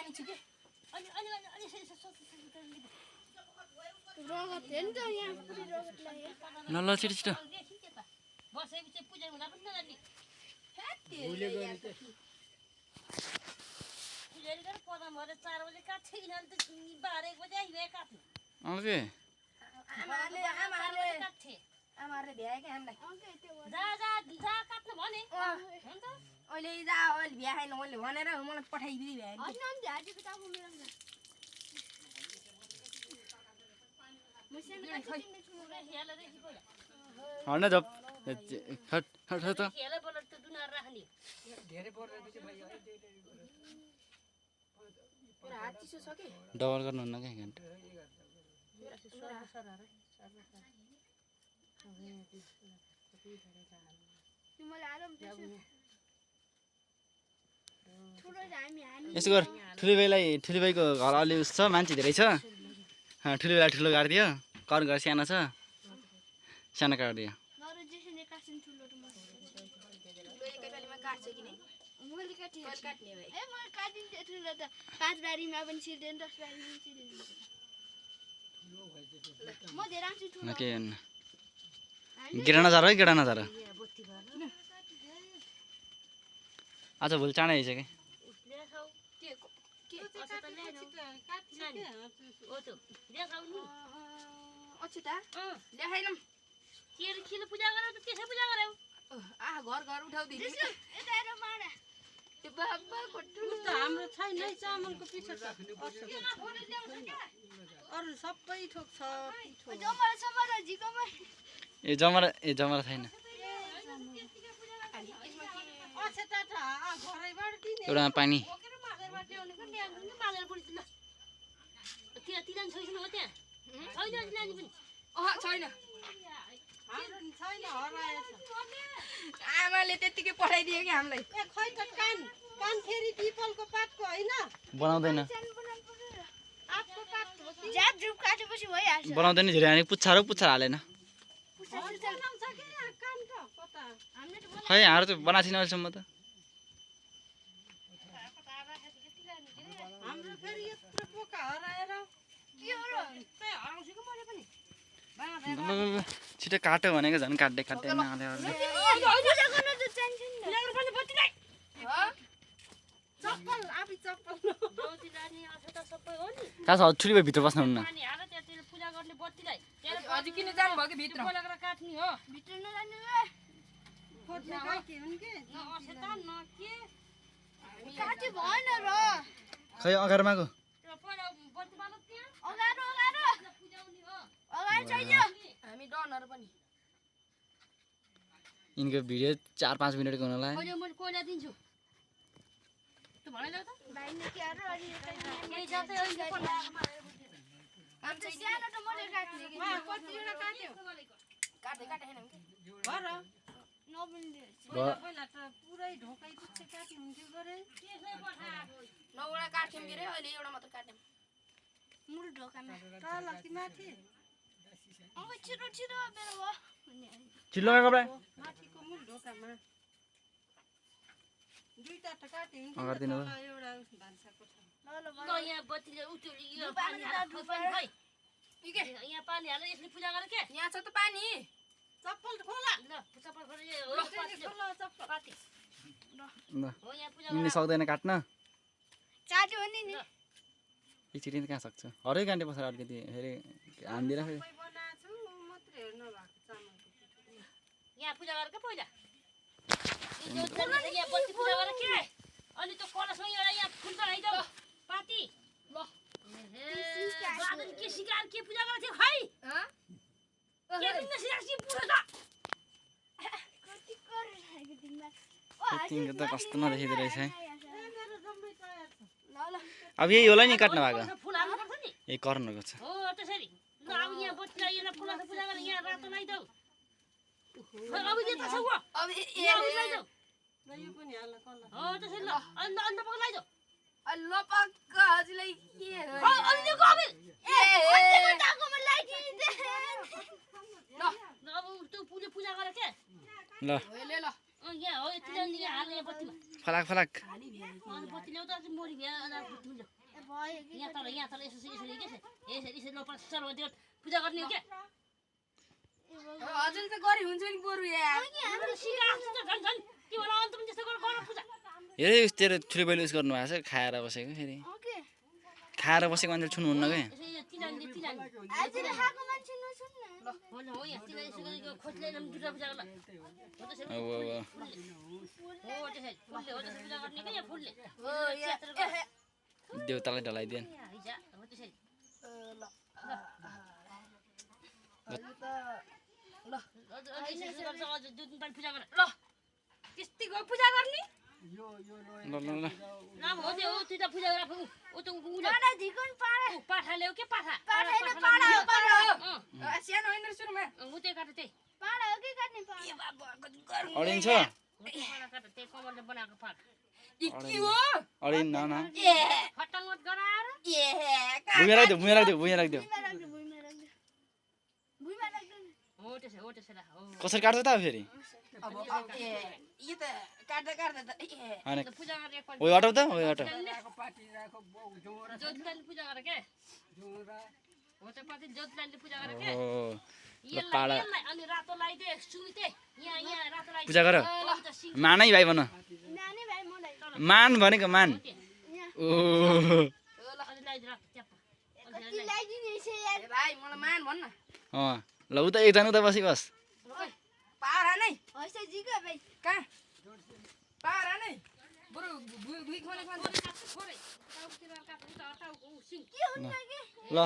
पानी छु के अनि अनि अनि रगत हेर्नु त यहाँ पुरै रगत लाग्यो ल ल छिटो छिटो बसेपछि पूजा हुँदा पनि नजान्ने भुले गरे के पूजारी गरेर पदम भएर 4 बजे काट्थे किनभने त 12 बजे आइभए काट्नु ओके आमाले काट्थे आमाले भ्याए के हामीलाई जा जा जा काट्नु भने हुन्छ अहिले जा अहिले भ्या खाइन मैले भनेर मलाई पठाइदिए भ्या हैन अनि झाडीको टाको मेरो मसिन हड्न जप हट हट हट खेला बोलर त दुनार राख्ने धेरै पर्दैन के भाइ मेरो हात चिसो छ के डबल गर्नुहुन्न क्या घन्टा तिमीले आराम ठुलो हामी यसो गर ठुलो भाइको घर अलि उस छ मान्छे धेरै छ ठुलो भाइलाई ठुलो गाडिदियो कर घर सानो छ सानो काटिदियो नरो जेसले काट्छन् ठुलो टुमा एकैपालीमा काट्छ कि नै मैले काटिए काट्ने भाइ ए मैले काटिन्छ ठुलो त 5 बारीमा पनि छिर्दैन 10 बारीमा पनि छिर्दैन म धेरै आउँछु ठुलो के गिरा नजार है गिरा नजार आज भोलि चाँडै आइसक्यो उसले खाऊ के असो त ल्याएन ओ त ल्या खाऊ नि अछुता ल्याखाइनम किलो पूजा गरे त त्यसै पूजा गरे आहा घर घर उठाउँदिन यता हेर माडा त्यो बाबा कोठु त हाम्रो छैन है चामलको पिठो त अरू सबै ठोक छ पिठो जमरा समरा झिकोमा ए जमरा छैन अच्छा टाटा घरैबाट दिने एउटा पानी बोकेर मागेरबाट ल्याउने पनि ल्याउनु नि मागेर पुग्छ न त्यहाँ तिलान छैन हो त्यहाँ छैन ल्याउनु पनि अह छैन हाम्रो छैन हराएछ आमाले त्यतिकै पठाइदियो कि हामीलाई ए खै त कान फेरि पिपलको पातको हैन बनाउँदैन आँपको पातको हो कि ज्याप जुप काटेपछि भइहाल्छ बनाउँदैन धेरै अनि पुच्छर हालेन बनाउँछ कि यहाँ कान त कता खै हाम्रो त बनाएको छैन अहिलेसम्म त हाम्रो फेरि यत्रो पोका हराएर के हो र हराउँछु मैले पनि छिटो काट्यो भनेको झन् काट्दै नहाले पूजा गर्न त चाहिन्छ नि पूजा पनि बत्ती लाई चप्पल आफै चप्पल जौती जाने असो त सबै हो नि खास ठुली भाइ भित्र बस्नुहुन्न पानी हाल त्यहाँ पूजा गर्ने बत्ती लाई अझै किन जानु भयो कि भित्र बोलेर काट्ने हो भित्र नजानु खोज्ने गाइके हुन् के न असेता न के काटे भएन र खै अगाडिमाको त्यो पहिला बत्ती बाल्नु त्यहाँ अगाडो पूजाउने हो अगाडि छैन हामी डनहरु पनि यिनको भिडियो 4-5 मिनटको हुनलाई अहिले मैले कोइला दिन्छु त्यो भने त भाइले के अरे अनि केही जातै अहिले काम चाहिँ सानो त मैले काट्ने कि कतिवटा काट्यो काट्दै हैन भर नबुल्ने पहिला त पुरै ढोकाइ पछि काट्नु हुन्थ्यो गरे त्यसै पठाएको नौवटा काट्यौँ के रे अहिले एउटा मात्र काट्यौँ मुर ढोकामा तल कि माथि अब छिटो छिटो मेरो भयो चिल्लो कपडा माथिको मूल ढोकामा दुईटा त काट्यो अगाडि दिनु भयो। एउटा भान्सा कोठा ल ल यहाँ बत्तीले उठ्यो यो पानी हाल खै यहाँ पानी हालेर यसले पूजा गरे के यहाँ छ त पानी चप्पल खोला ल चप्पल खोले यो खोला चप्पल पाती ल हो यहाँ पूजा यिनले सक्दैन काट्न चाट्यो भने नि एकचोटि त कहाँ सक्छ हरेक घन्टे पछाडि अलिकति फेरि हानिदिएर फेरि सबै बनाएको छु मात्रै हेर्नु भएको चामलको पिठो यहाँ पूजा गरेर के पहिला यो यहाँ बत्ती पूजा गरेर के अनि त्यो कलशमा एउटा यहाँ फुल चढाइदेऊ पाती ल के सिकाएर के पूजा गरेको थियो खै के दिन सिकाएर के पुरो त कति गरिरहेको दिनमा तिमीको त कस्तो नदेखिँदो रहेछ है मेरो जम्मै तयार छ ल ल अब यही होला नि काट्नु भएको फुल हाल्नुपर्छ नि यही कर्नको छ हो त्यसरी ल अब यहाँ बत्ती लगाएर फुलको पूजा गरेर यहाँ रातो लगाइदेऊ अब के त छ वो अब यहाँ लगाइदेऊ ल यो पनि हाल कल्ला हो त्यसरी ल अन्त पक लगाइदेऊ लपक्क हजुरलाई के हो अनि कबे ए टाकोमा लाइदिँदै ल अब त्यो पूजा गरेर के ल ले ल यहाँ हो यति यहाँ हाल्ने बत्तीमा फलाक फलाक खाली भ्या अनि बत्ती ल्याउ त चाहिँ मोरी भ्या अनि हुन्छ भयो कि यहाँ तल यसरी के छ यसरी नपर्छ त्यो पूजा गर्ने हो क्या हजुर त गरी हुन्छ नि बरु यार हाम्रो सिकाएको छ झन् झन् के होला अन्त पनि त्यस्तो गर पूजा हेरे उस तेरो ठुलो बहिनी उस गर्नु भएको छ खाएर बसेको फेरि ओके खाएर बसेको मान्छे छुनुहुन्न क्या यसरी तिलानले आज खाएको मान्छे नसुन् न हो यहाँ तिला यसरी खोज्दै दुर्गा पूजा गर्न हो त्यसरी अब हो त्यसरी फुलले हो त्यसरी पूजा गर्ने के यहाँ फुलले हो या देउतालाई ढलाइदिएन हिजो हो त्यसरी ल ल यसरी गर्छ अझ 2 दिन पानी पूजा गर ल त्यस्तै गयो पूजा गर्ने ल ल ल नाम हो त्यो त्यो त पूजा गरेर उ त उले पाडा धिकुन पाडा पाठा ल्याउ के पाठा पाडा हैन पाडा हो पाडा हो सानो होइन सुरुमा उ त्यो काट त्यही पाडा हो कि काट्ने पाडा ए बाबा गरौँ अडिन्छ पाडा काट त्यही कमलले बनाएको पाठ के हो अडिन न ए फटाङत गराएर ए भुइँमा राख्दियो भुइँमा राख्दियो भुइँमा राख्दियो भुइँमा राख्दे भुइँमा राख्दे हो त्यसै हो कसरी काट्छ त अब फेरि अब ए यो त काट्दा काट्दा त ए होइन पूजा गर्ने एकपल्ट ओइ हटाउ त ओइ हटाउ ज्योतिलालले पूजा गरे के हो त्यो पाटी ज्योतिलालले पूजा गरे के ओ ल यसलाई पाडा अनि रातो लगाइदे सुमिते यहाँ रातो लगाइदे पूजा गर मानै भाइ भन नानी भाइ मलाई मान भनेको मान यहाँ ओ अनि लगाइदे रातो च्याप्प कति लागिदिने छ यार ए भाइ मलाई मान भन्न अँ ल उता एकजना उता बसी बस पारा नै हैस जिगा भाइ कहाँ पारा नै बरु भुइ खोले खोले छोरे टाउतिर काट्नु त टाउको सिङ के हुन्छ के ल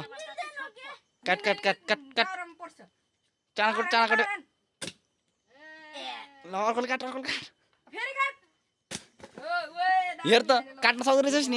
काट काट काट काट काट पारामा पर्छ चाँडा काट ए ल अर्कोले काट अर्कोले काट फेरि काट ओ ओए हेर त काट्न सक्दो रहेछस् नि